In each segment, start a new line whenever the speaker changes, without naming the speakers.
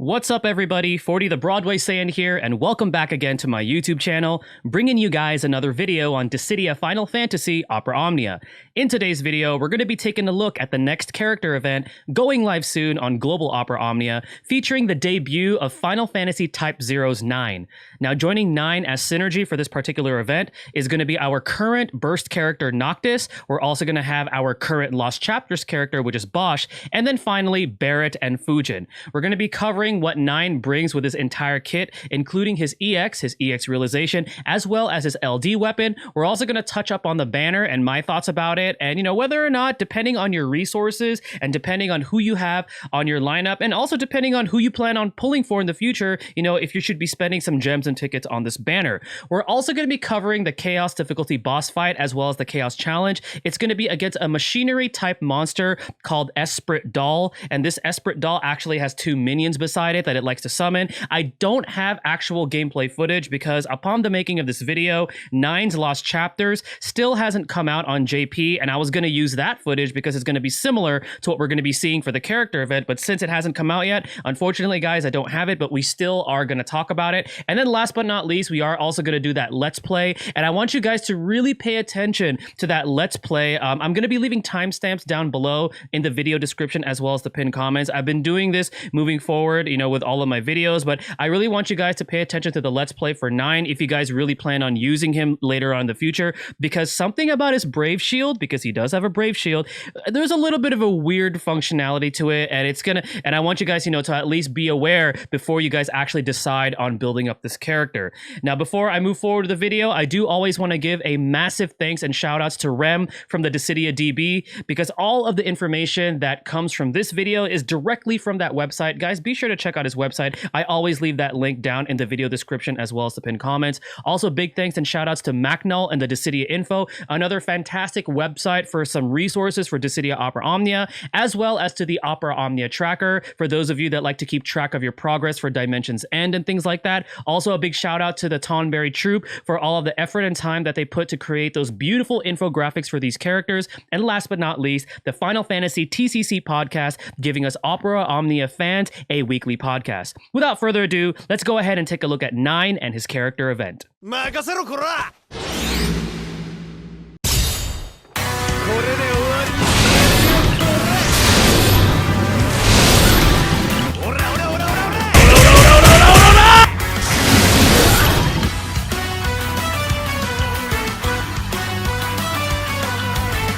What's up everybody, 40 the Broadway Saiyan here, and welcome back again to my YouTube channel, bringing you guys another video on Dissidia Final Fantasy Opera Omnia. In today's video, we're going to be taking a look at the next character event going live soon on Global Opera Omnia, featuring the debut of Final Fantasy Type 0's 9. Now joining 9 as synergy for this particular event is going to be our current burst character Noctis. We're also going to have our current Lost Chapters character, which is Bosch, and then finally Barrett and Fujin. We're going to be covering what 9 brings with his entire kit, including his EX realization, as well as his LD weapon. We're also going to touch up on the banner and my thoughts about it, and whether or not, depending on your resources and depending on who you have on your lineup, and also depending on who you plan on pulling for in the future, if you should be spending some gems and tickets on this banner. We're also going to be covering the Chaos difficulty boss fight as well as the Chaos challenge. It's going to be against a machinery type monster called Esprit doll, and this Esprit doll actually has 2 minions beside it that it likes to summon. I don't have actual gameplay footage because upon the making of this video, 9's Lost Chapters still hasn't come out on JP, and I was going to use that footage because it's going to be similar to what we're going to be seeing for the character event, but since it hasn't come out yet, unfortunately guys, I don't have it, but we still are going to talk about it. And then last but not least, we are also going to do that Let's Play, and I want you guys to really pay attention to that Let's Play. I'm going to be leaving timestamps down below in the video description as well as the pinned comments. I've been doing this moving forward, with all of my videos, but I really want you guys to pay attention to the Let's Play for 9 if you guys really plan on using him later on in the future, because something about his Brave Shield, because he does have a Brave Shield, there's a little bit of a weird functionality to it, and I want you guys, to at least be aware before you guys actually decide on building up this character. Now, before I move forward to the video, I do always want to give a massive thanks and shout outs to Rem from the Dissidia DB, because all of the information that comes from this video is directly from that website. Guys, be sure to check out his website. I always leave that link down in the video description as well as the pinned comments. Also, big thanks and shout outs to Macnull and the Dissidia Info, another fantastic website for some resources for Dissidia Opera Omnia, as well as to the Opera Omnia tracker for those of you that like to keep track of your progress for Dimensions End and things like that. Also, a big shout out to the Tonberry Troop for all of the effort and time that they put to create those beautiful infographics for these characters. And last but not least, the Final Fantasy TCC podcast, giving us Opera Omnia fans a weekly podcast. Without further ado, let's go ahead and take a look at 9 and his character event.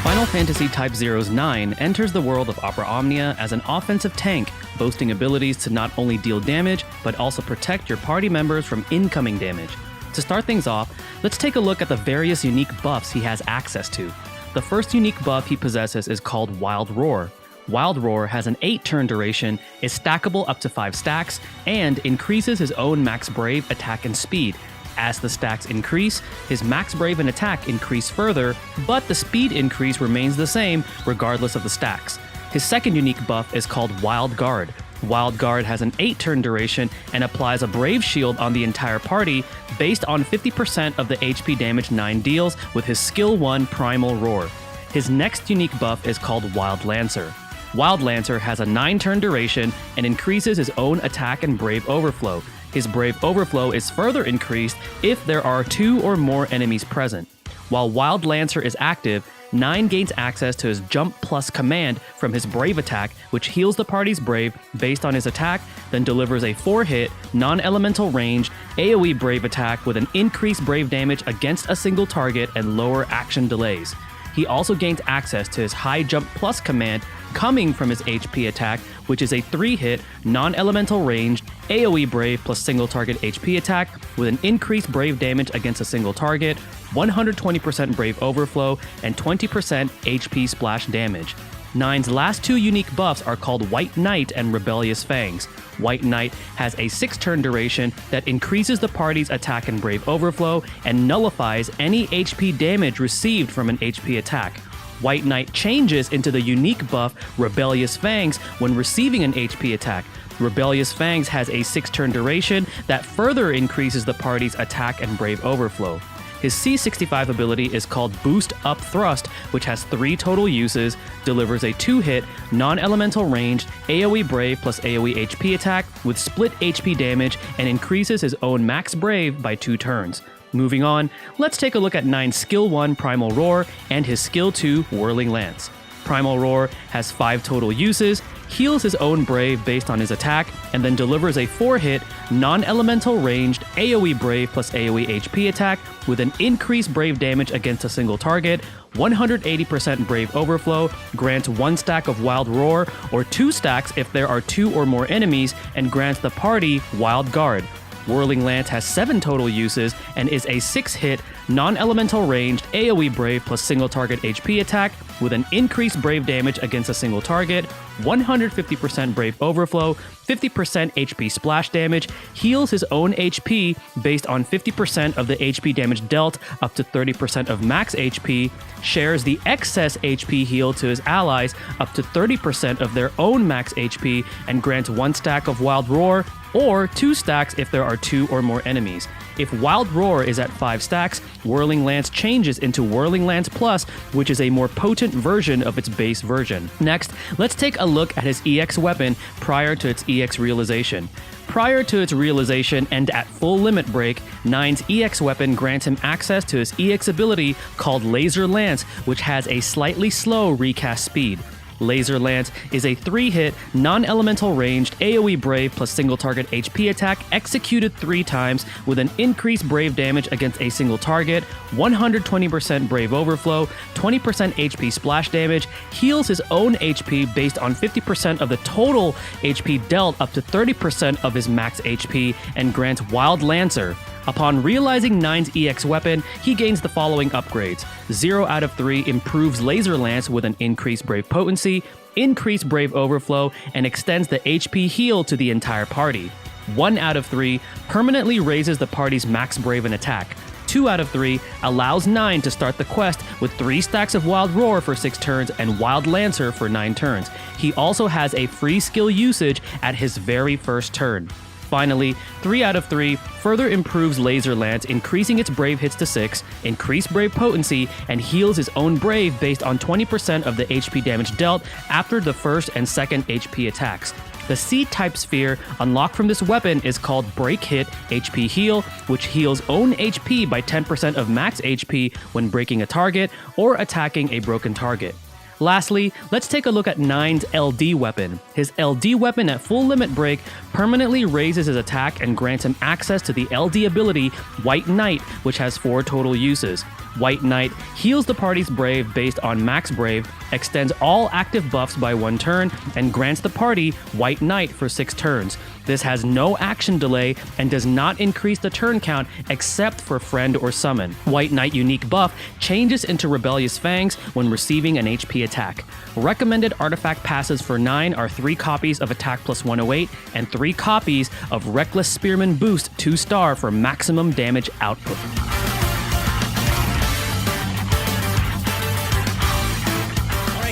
Final Fantasy Type 0's 9 enters the world of Opera Omnia as an offensive tank, boasting abilities to not only deal damage, but also protect your party members from incoming damage. To start things off, let's take a look at the various unique buffs he has access to. The first unique buff he possesses is called Wild Roar. Wild Roar has an 8-turn duration, is stackable up to 5 stacks, and increases his own max brave, attack, and speed. As the stacks increase, his max brave and attack increase further, but the speed increase remains the same regardless of the stacks. His second unique buff is called Wild Guard. Wild Guard has an 8-turn duration and applies a Brave Shield on the entire party based on 50% of the HP damage 9 deals with his Skill 1 Primal Roar. His next unique buff is called Wild Lancer. Wild Lancer has a 9-turn duration and increases his own attack and Brave Overflow. His Brave Overflow is further increased if there are 2 or more enemies present. While Wild Lancer is active, 9 gains access to his Jump Plus command from his Brave attack, which heals the party's Brave based on his attack, then delivers a 4-hit, non-elemental range, AoE Brave attack with an increased Brave damage against a single target and lower action delays. He also gains access to his High Jump Plus command coming from his HP attack, which is a 3-hit, non-elemental ranged, AoE Brave plus single target HP attack with an increased Brave damage against a single target, 120% Brave Overflow, and 20% HP splash damage. 9's last 2 unique buffs are called White Knight and Rebellious Fangs. White Knight has a 6-turn duration that increases the party's attack and Brave Overflow and nullifies any HP damage received from an HP attack. White Knight changes into the unique buff Rebellious Fangs when receiving an HP attack. Rebellious Fangs has a 6-turn duration that further increases the party's attack and Brave Overflow. His C65 ability is called Boost Up Thrust, which has 3 total uses, delivers a 2-hit, non-elemental ranged, AoE Brave plus AoE HP attack with split HP damage, and increases his own max Brave by 2 turns. Moving on, let's take a look at 9's Skill 1 Primal Roar and his Skill 2 Whirling Lance. Primal Roar has 5 total uses, heals his own Brave based on his attack, and then delivers a 4-hit, non-elemental ranged AoE Brave plus AoE HP attack with an increased Brave damage against a single target, 180% Brave Overflow, grants 1 stack of Wild Roar or 2 stacks if there are 2 or more enemies, and grants the party Wild Guard. Whirling Lance has 7 total uses and is a 6-hit, non-elemental ranged AoE Brave plus single target HP attack with an increased Brave damage against a single target, 150% Brave Overflow, 50% HP splash damage, heals his own HP based on 50% of the HP damage dealt up to 30% of max HP, shares the excess HP heal to his allies up to 30% of their own max HP, and grants 1 stack of Wild Roar or 2 stacks if there are 2 or more enemies. If Wild Roar is at 5 stacks, Whirling Lance changes into Whirling Lance Plus, which is a more potent version of its base version. Next, let's take a look at his EX weapon prior to its EX realization. Prior to its realization and at full limit break, 9's EX weapon grants him access to his EX ability called Laser Lance, which has a slightly slow recast speed. Laser Lance is a 3-hit, non-elemental ranged AoE Brave plus single target HP attack executed 3 times with an increased Brave damage against a single target, 120% Brave Overflow, 20% HP splash damage, heals his own HP based on 50% of the total HP dealt up to 30% of his max HP, and grants Wild Lancer. Upon realizing 9's EX weapon, he gains the following upgrades. 0 out of 3 improves Laser Lance with an increased Brave potency, increased Brave Overflow, and extends the HP heal to the entire party. 1 out of 3 permanently raises the party's max Brave and attack. 2 out of 3 allows 9 to start the quest with 3 stacks of Wild Roar for 6 turns and Wild Lancer for 9 turns. He also has a free skill usage at his very first turn. Finally, 3 out of 3 further improves Laser Lance, increasing its Brave hits to 6, increased Brave potency, and heals his own Brave based on 20% of the HP damage dealt after the first and second HP attacks. The C-type sphere unlocked from this weapon is called Break Hit HP Heal, which heals own HP by 10% of max HP when breaking a target or attacking a broken target. Lastly, let's take a look at 9's LD weapon. His LD weapon at full limit break permanently raises his attack and grants him access to the LD ability White Knight, which has 4 total uses. White Knight heals the party's Brave based on max Brave, extends all active buffs by 1 turn, and grants the party White Knight for 6 turns. This has no action delay and does not increase the turn count except for Friend or Summon. White Knight unique buff changes into Rebellious Fangs when receiving an HP attack. Recommended artifact passes for 9 are 3 copies of Attack plus 108 and 3 copies of Reckless Spearman Boost 2-star for maximum damage output.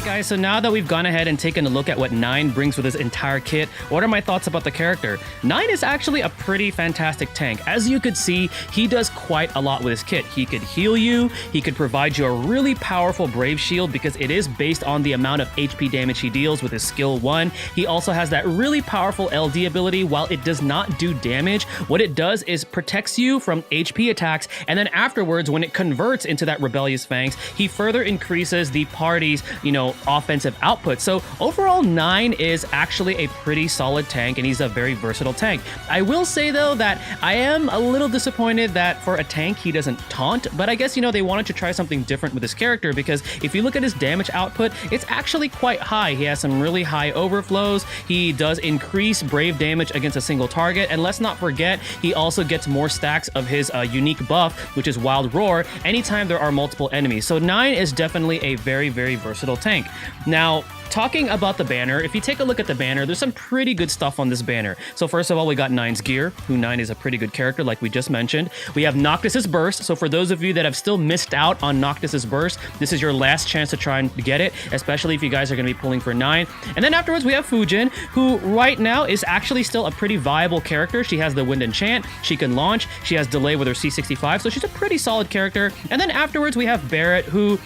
Guys, so now that we've gone ahead and taken a look at what 9 brings with his entire kit, what are my thoughts about the character? 9 is actually a pretty fantastic tank. As you could see, he does quite a lot with his kit. He could heal you, he could provide you a really powerful Brave Shield because it is based on the amount of HP damage he deals with his skill 1. He also has that really powerful LD ability. While it does not do damage, what it does is protects you from HP attacks, and then afterwards, when it converts into that Rebellious Fangs, he further increases the party's, offensive output. So overall, 9 is actually a pretty solid tank, and he's a very versatile tank. I will say though that I am a little disappointed that for a tank he doesn't taunt, but I guess they wanted to try something different with his character, because if you look at his damage output, it's actually quite high. He has some really high overflows. He does increase Brave damage against a single target, and let's not forget he also gets more stacks of his unique buff, which is Wild Roar, anytime there are multiple enemies. So 9 is definitely a very, very versatile tank. Now, talking about the banner, if you take a look at the banner, there's some pretty good stuff on this banner. So first of all, we got Nine's gear, who Nine is a pretty good character like we just mentioned. We have Noctis's burst. So for those of you that have still missed out on Noctis's burst, this is your last chance to try and get it, especially if you guys are going to be pulling for 9. And then afterwards, we have Fujin, who right now is actually still a pretty viable character. She has the Wind Enchant, she can launch, she has delay with her C65, so she's a pretty solid character. And then afterwards, we have Barrett, who,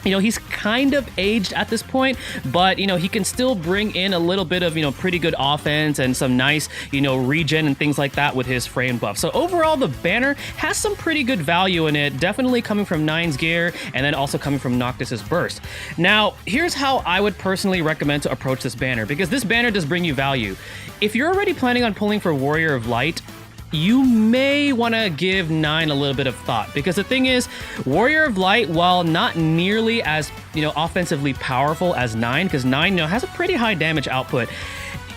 you know, he's kind of aged at this point, but, you know, he can still bring in a little bit of, you know, pretty good offense and some nice, you know, regen and things like that with his frame buff. So overall, the banner has some pretty good value in it, definitely coming from Nine's gear and then also coming from Noctis's burst. Now, here's how I would personally recommend to approach this banner, because this banner does bring you value. If you're already planning on pulling for Warrior of Light, you may want to give 9 a little bit of thought, because the thing is, Warrior of Light, while not nearly as, you know, offensively powerful as 9, because 9, you know, has a pretty high damage output.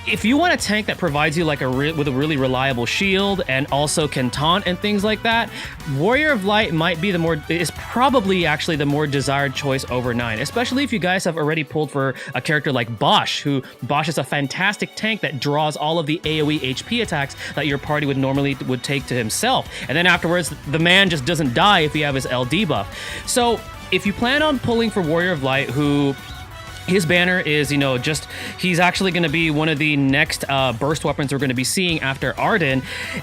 If you want a tank that provides you like with a really reliable shield and also can taunt and things like that, Warrior of Light might be is probably actually the more desired choice over 9, especially if you guys have already pulled for a character like Bosch, who Bosch is a fantastic tank that draws all of the AoE HP attacks that your party would take to himself. And then afterwards, the man just doesn't die if you have his LD buff. So if you plan on pulling for Warrior of Light, who his banner is, you know, just, he's actually going to be one of the next burst weapons we're going to be seeing after Arden,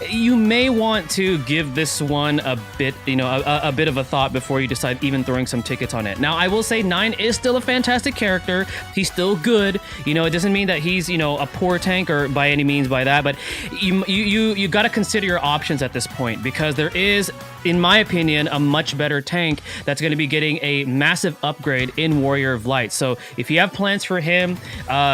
you may want to give this one a bit, you know, a bit of a thought before you decide even throwing some tickets on it. Now, I will say 9 is still a fantastic character. He's still good. You know, it doesn't mean that he's, you know, a poor tank or by any means by that, but you got to consider your options at this point, because there is, in my opinion, a much better tank that's going to be getting a massive upgrade in Warrior of Light. So if you have plans for him,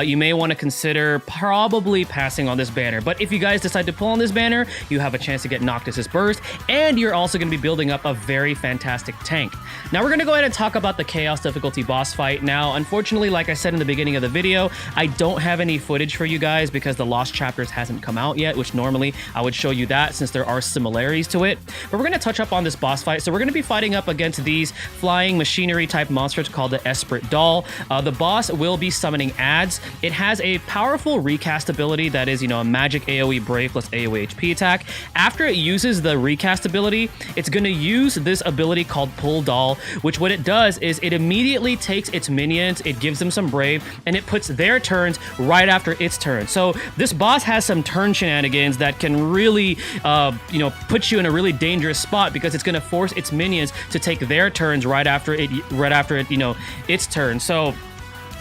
you may want to consider probably passing on this banner. But if you guys decide to pull on this banner, you have a chance to get Noctis's burst, and you're also going to be building up a very fantastic tank. Now we're going to go ahead and talk about the Chaos difficulty boss fight. Now, unfortunately, like I said in the beginning of the video, I don't have any footage for you guys because the Lost Chapters hasn't come out yet, which normally I would show you that since there are similarities to it. But we're going to touch up on this boss fight. So we're going to be fighting up against these flying machinery type monsters called the Esprit doll. The boss will be summoning ads. It has a powerful recast ability that is, you know, a magic AoE brave plus AoE HP attack. After it uses the recast ability, it's going to use this ability called Pull Doll, which what it does is it immediately takes its minions, it gives them some brave, and it puts their turns right after its turn. So this boss has some turn shenanigans that can really, you know, put you in a really dangerous spot, because it's going to force its minions to take their turns right after it, you know, its turn. So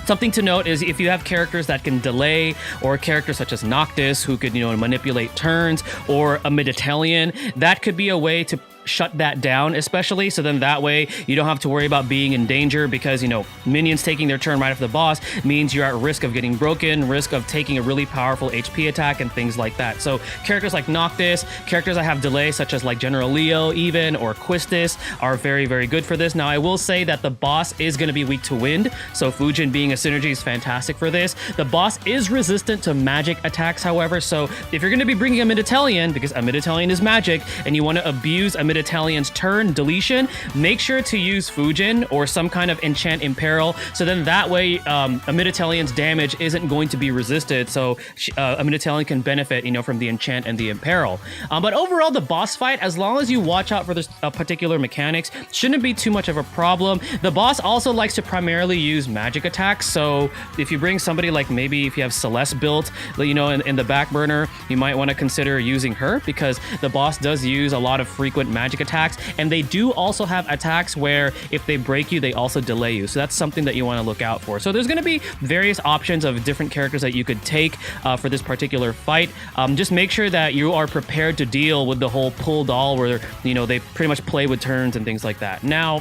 something to note is if you have characters that can delay, or characters such as Noctis who could, you know, manipulate turns, or a Mid-Italian, that could be a way to shut that down, especially, so then that way you don't have to worry about being in danger, because, you know, minions taking their turn right after the boss means you're at risk of getting broken, risk of taking a really powerful HP attack and things like that. So characters like Noctis, characters that have delay such as like General Leo even, or Quistis, are very, very good for this. Now I will say that the boss is going to be weak to wind, so Fujin being a synergy is fantastic for this. The boss is resistant to magic attacks, however, so if you're going to be bringing a Mid-Italian, because a Mid-Italian is magic, and you want to abuse a Mid-Italian's turn deletion, make sure to use Fujin or some kind of enchant imperil, so then that way a Mid-Italian's damage isn't going to be resisted, so a Mid-Italian can benefit, you know, from the enchant and the imperil. But overall, the boss fight, as long as you watch out for this particular mechanics, shouldn't be too much of a problem. The boss also likes to primarily use magic attacks, so if you bring somebody like, maybe if you have Celeste built, you know, in the back burner, you might want to consider using her, because the boss does use a lot of frequent magic attacks, and they do also have attacks where if they break you, they also delay you, so that's something that you want to look out for. So there's going to be various options of different characters that you could take for this particular fight. Just make sure that you are prepared to deal with the whole pull doll, where, you know, they pretty much play with turns and things like that. Now,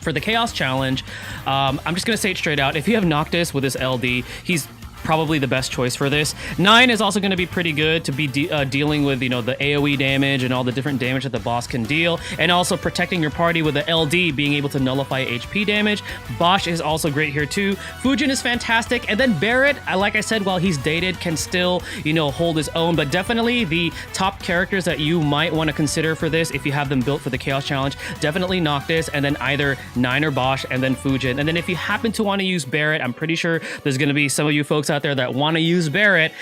for the Chaos Challenge, I'm just going to say it straight out. If you have Noctis with his LD, he's probably the best choice for this. 9 is also going to be pretty good to be dealing with, you know, the AoE damage and all the different damage that the boss can deal, and also protecting your party with the LD, being able to nullify HP damage. Bosch is also great here too. Fujin is fantastic, and then Barret, like I said, while he's dated, can still, you know, hold his own, but definitely the top characters that you might want to consider for this, if you have them built for the Chaos Challenge, definitely Noctis, and then either 9 or Bosch, and then Fujin. And then if you happen to want to use Barret, I'm pretty sure there's going to be some of you folks out there that want to use Barret.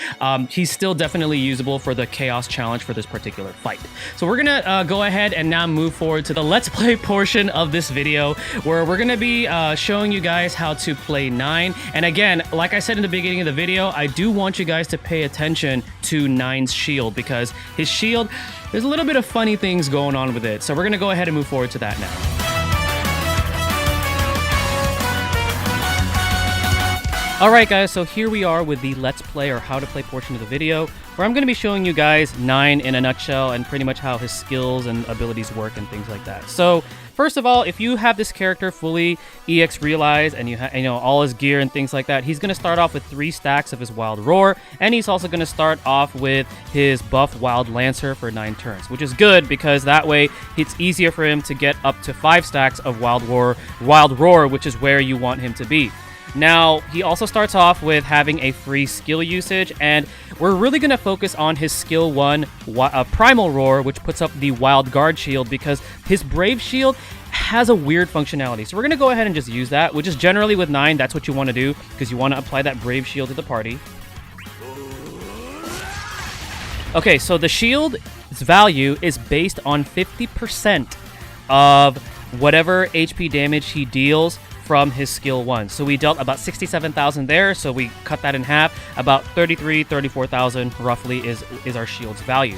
He's still definitely usable for the Chaos Challenge for this particular fight. So we're gonna go ahead and now move forward to the Let's Play portion of this video, where we're gonna be showing you guys how to play 9. And again, like I said in the beginning of the video, I do want you guys to pay attention to 9's shield, because his shield, there's a little bit of funny things going on with it. So we're gonna go ahead and move forward to that now. Alright guys, so here we are with the Let's Play or How to Play portion of the video, where I'm going to be showing you guys 9 in a nutshell and pretty much how his skills and abilities work and things like that. So, first of all, if you have this character fully EX realized and you know all his gear and things like that, he's going to start off with 3 stacks of his Wild Roar, and he's also going to start off with his buff Wild Lancer for 9 turns, which is good because that way it's easier for him to get up to 5 stacks of Wild Roar, which is where you want him to be. Now, he also starts off with having a free skill usage, and we're really going to focus on his skill 1, Primal Roar, which puts up the Wild Guard shield, because his Brave shield has a weird functionality. So we're going to go ahead and just use that, which is generally with 9, that's what you want to do, because you want to apply that Brave shield to the party. Okay, so the shield's value is based on 50% of whatever HP damage he deals from his skill 1. So we dealt about 67,000 there, so we cut that in half. About 34,000 roughly is our shield's value.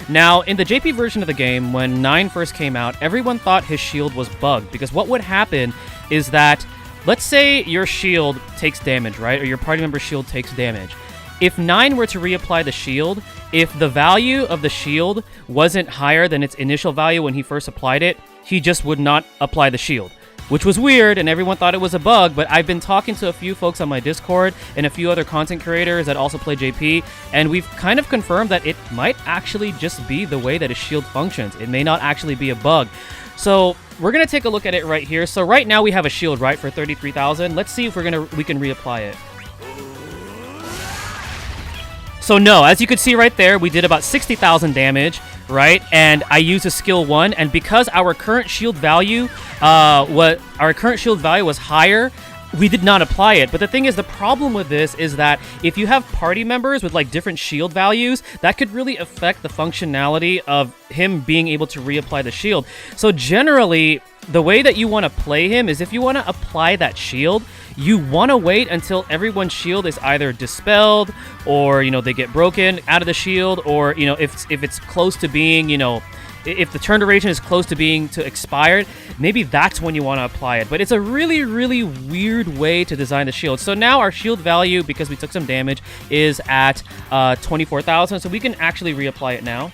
Now, in the JP version of the game, when 9 first came out, everyone thought his shield was bugged, because what would happen is that, let's say your shield takes damage, right? Or your party member's shield takes damage. If 9 were to reapply the shield, if the value of the shield wasn't higher than its initial value when he first applied it, he just would not apply the shield, which was weird, and everyone thought it was a bug. But I've been talking to a few folks on my Discord and a few other content creators that also play JP, and we've kind of confirmed that it might actually just be the way that his shield functions. It may not actually be a bug. So we're gonna take a look at it right here. So right now we have a shield, right, for 33,000. Let's see if we can reapply it. So no, as you can see right there, we did about 60,000 damage, right? And I used a skill 1, and because our current shield value was higher, we did not apply it. But the thing is, the problem with this is that if you have party members with like different shield values, that could really affect the functionality of him being able to reapply the shield. So generally, the way that you want to play him is, if you want to apply that shield, you want to wait until everyone's shield is either dispelled, or, you know, they get broken out of the shield, or, you know, if it's close to being, you know, if the turn duration is close to being expired, maybe that's when you want to apply it. But it's a really, really weird way to design the shield. So now our shield value, because we took some damage, is at 24,000. So we can actually reapply it now.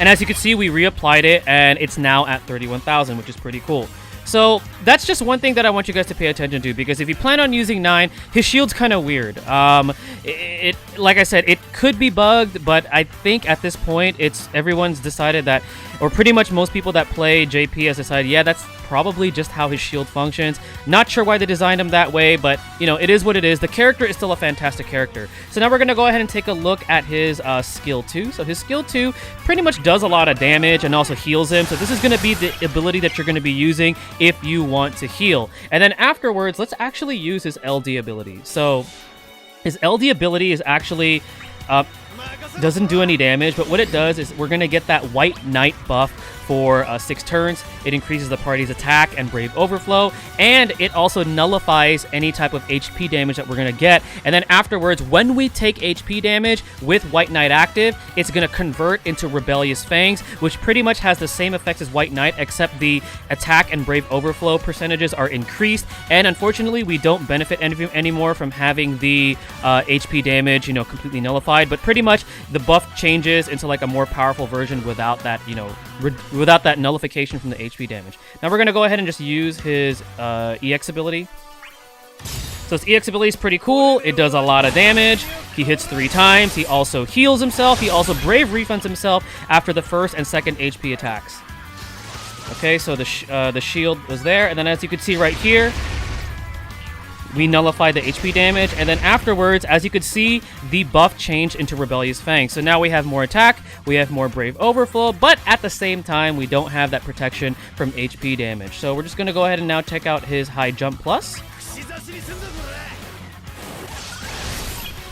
And as you can see, we reapplied it, and it's now at 31,000, which is pretty cool. So that's just one thing that I want you guys to pay attention to, because if you plan on using 9, his shield's kind of weird. Like I said, it could be bugged, but I think at this point, everyone's decided that, or pretty much most people that play JP has decided, yeah, that's probably just how his shield functions. Not sure why they designed him that way, but, you know, it is what it is. The character is still a fantastic character. So now we're going to go ahead and take a look at his skill 2. So his skill 2 pretty much does a lot of damage and also heals him. So this is going to be the ability that you're going to be using if you want to heal. And then afterwards, let's actually use his LD ability. So his LD ability is actually doesn't do any damage, but what it does is we're going to get that White Knight buff for 6 turns. It increases the party's attack and Brave Overflow, and it also nullifies any type of HP damage that we're going to get. And then afterwards, when we take HP damage with White Knight active, it's going to convert into Rebellious Fangs, which pretty much has the same effects as White Knight, except the attack and Brave Overflow percentages are increased. And unfortunately, we don't benefit anymore from having the HP damage, you know, completely nullified. But pretty much the buff changes into like a more powerful version without that, you know, without that nullification from the HP damage. Now we're going to go ahead and just use his EX ability. So his EX ability is pretty cool. It does a lot of damage. He hits 3 times. He also heals himself. He also Brave Refunds himself after the first and second HP attacks. Okay, so the shield was there. And then as you can see right here, we nullify the HP damage, and then afterwards, as you could see, the buff changed into Rebellious Fang. So now we have more attack, we have more Brave Overflow, but at the same time, we don't have that protection from HP damage. So we're just going to go ahead and now check out his High Jump Plus,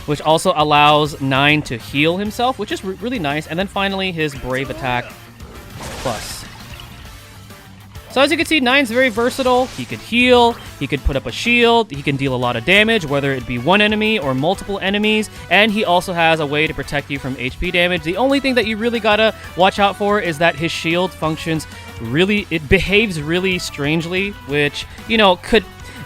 which also allows 9 to heal himself, which is really nice. And then finally, his Brave Attack Plus. So as you can see, 9's very versatile. He could heal, he could put up a shield, he can deal a lot of damage, whether it be one enemy or multiple enemies, and he also has a way to protect you from HP damage. The only thing that you really gotta watch out for is that his shield functions it behaves really strangely, which, you know,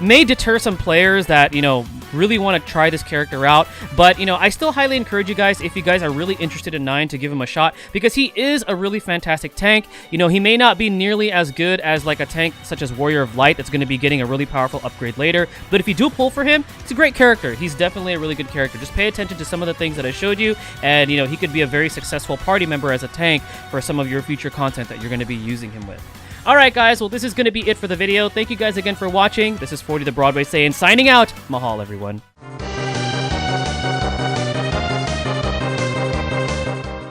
may deter some players that, you know, really want to try this character out. But, you know, I still highly encourage you guys, if you guys are really interested in 9, to give him a shot, because he is a really fantastic tank. You know, he may not be nearly as good as like a tank such as Warrior of Light that's going to be getting a really powerful upgrade later, but if you do pull for him, it's a great character. He's definitely a really good character. Just pay attention to some of the things that I showed you, and, you know, he could be a very successful party member as a tank for some of your future content that you're going to be using him with. Alright guys, well this is going to be it for the video. Thank you guys again for watching. This is 40 the Broadway Saiyan signing out. Mahal everyone.